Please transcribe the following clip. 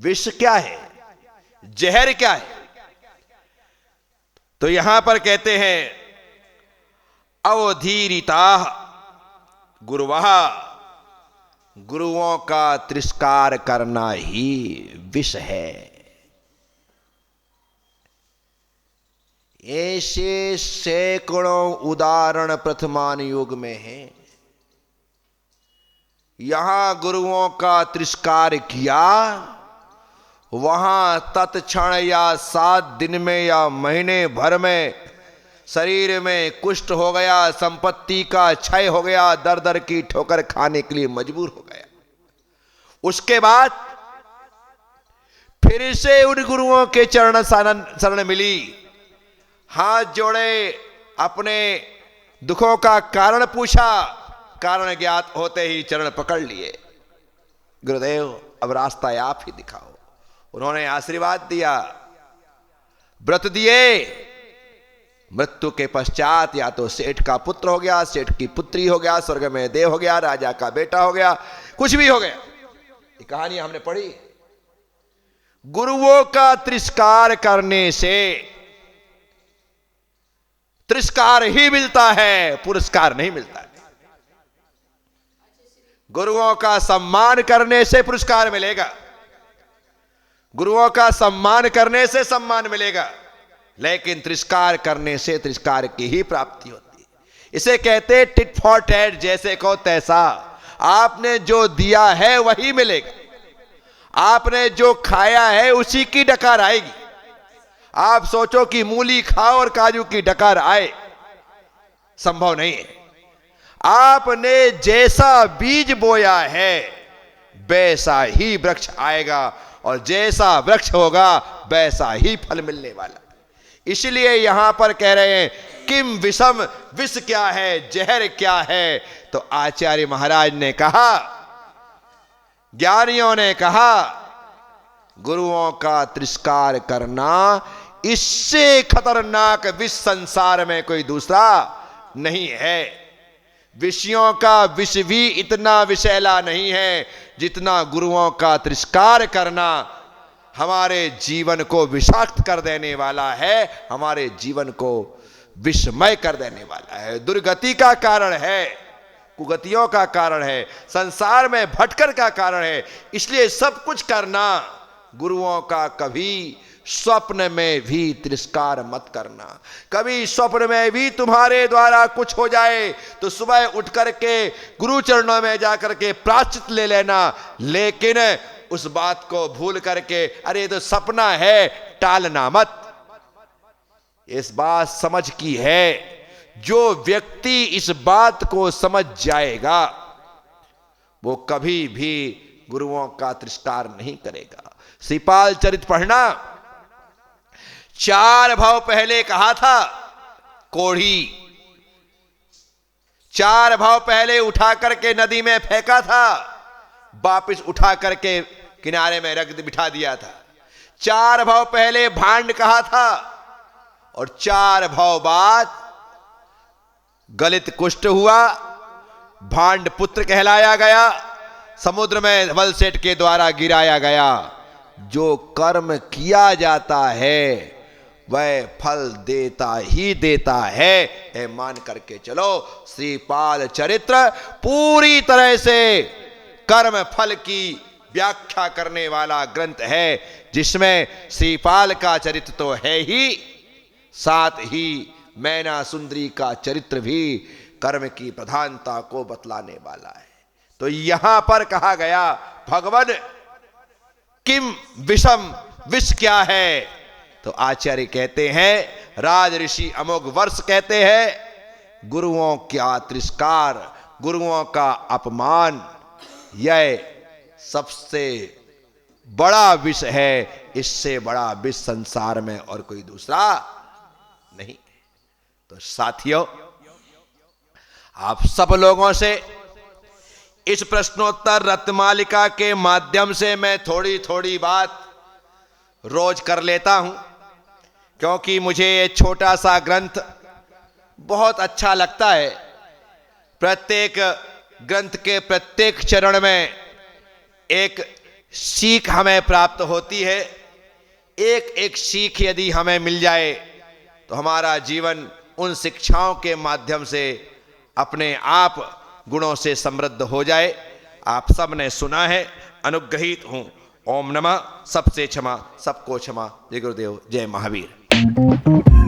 विष क्या है, जहर क्या है? तो यहां पर कहते हैं अवधीरिता गुरुवः, गुरुओं का तिरस्कार करना ही विष है। ऐसे सैकड़ों उदाहरण प्रथमान युग में हैं। यहां गुरुओं का तिरस्कार किया, वहां तत्क्षण या 7 दिन में या महीने भर में शरीर में कुष्ठ हो गया, संपत्ति का क्षय हो गया, दर दर की ठोकर खाने के लिए मजबूर हो गया। उसके बाद फिर से उन गुरुओं के चरण शरण मिली, हाथ जोड़े, अपने दुखों का कारण पूछा, कारण ज्ञात होते ही चरण पकड़ लिए। गुरुदेव अब रास्ता आप ही दिखाओ। उन्होंने आशीर्वाद दिया, व्रत दिए। मृत्यु के पश्चात या तो सेठ का पुत्र हो गया, सेठ की पुत्री हो गया, स्वर्ग में देव हो गया, राजा का बेटा हो गया, कुछ भी हो गया। ये कहानी हमने पढ़ी। गुरुओं का तिरस्कार करने से तिरस्कार ही मिलता है, पुरस्कार नहीं मिलता है। गुरुओं का सम्मान करने से पुरस्कार मिलेगा, गुरुओं का सम्मान करने से सम्मान मिलेगा, लेकिन तिरस्कार करने से तिरस्कार की ही प्राप्ति होती है। इसे कहते टिट फॉर टैट, जैसे को तैसा। आपने जो दिया है वही मिलेगा, आपने जो खाया है उसी की डकार आएगी। आप सोचो कि मूली खाओ और काजू की डकार आए, संभव नहीं है। आपने जैसा बीज बोया है वैसा ही वृक्ष आएगा, और जैसा वृक्ष होगा वैसा ही फल मिलने वाला। इसलिए यहां पर कह रहे हैं किम विषम, विष क्या है, जहर क्या है? तो आचार्य महाराज ने कहा, ज्ञानियों ने कहा, गुरुओं का तिरस्कार करना, इससे खतरनाक विष संसार में कोई दूसरा नहीं है। विषयों का विष भी इतना विषैला नहीं है जितना गुरुओं का तिरस्कार करना हमारे जीवन को विषाक्त कर देने वाला है, हमारे जीवन को विषमय कर देने वाला है, दुर्गति का कारण है, कुगतियों का कारण है, संसार में भटकर का कारण है। इसलिए सब कुछ करना, गुरुओं का कभी स्वप्न में भी तिरस्कार मत करना। कभी स्वप्न में भी तुम्हारे द्वारा कुछ हो जाए तो सुबह उठ करके गुरु चरणों में जाकर के प्रायश्चित ले लेना, लेकिन उस बात को भूल करके अरे तो सपना है, टालना मत। इस बात समझ की है, जो व्यक्ति इस बात को समझ जाएगा वो कभी भी गुरुओं का तिरस्कार नहीं करेगा। श्रीपाल चरित पढ़ना, 4 भाव पहले कहा था कोढ़ी, 4 भाव पहले उठा करके नदी में फेंका था, वापिस उठा करके किनारे में रख बिठा दिया था। 4 भाव पहले भांड कहा था, और 4 भाव बाद गलित कुष्ठ हुआ, भांड पुत्र कहलाया गया, समुद्र में वल सेठ के द्वारा गिराया गया। जो कर्म किया जाता है वह फल देता ही देता है, ये मान करके चलो। श्रीपाल चरित्र पूरी तरह से कर्म फल की व्याख्या करने वाला ग्रंथ है, जिसमें श्रीपाल का चरित्र तो है ही, साथ ही मैना सुंदरी का चरित्र भी कर्म की प्रधानता को बतलाने वाला है। तो यहां पर कहा गया भगवान किम विषम, विष क्या है? तो आचार्य कहते हैं, राज ऋषि अमोघ वर्ष कहते हैं, गुरुओं का तिरस्कार, गुरुओं का अपमान, यह सबसे बड़ा विष है। इससे बड़ा विष संसार में और कोई दूसरा नहीं। तो साथियों, आप सब लोगों से इस प्रश्नोत्तर रत्नमालिका के माध्यम से मैं थोड़ी थोड़ी बात रोज कर लेता हूं, क्योंकि मुझे ये छोटा सा ग्रंथ बहुत अच्छा लगता है। प्रत्येक ग्रंथ के प्रत्येक चरण में एक सीख हमें प्राप्त होती है। एक एक सीख यदि हमें मिल जाए तो हमारा जीवन उन शिक्षाओं के माध्यम से अपने आप गुणों से समृद्ध हो जाए। आप सब ने सुना है, अनुग्रहित हूं। ओम नमः। सबसे क्षमा, सबको क्षमा। जय गुरुदेव, जय महावीर।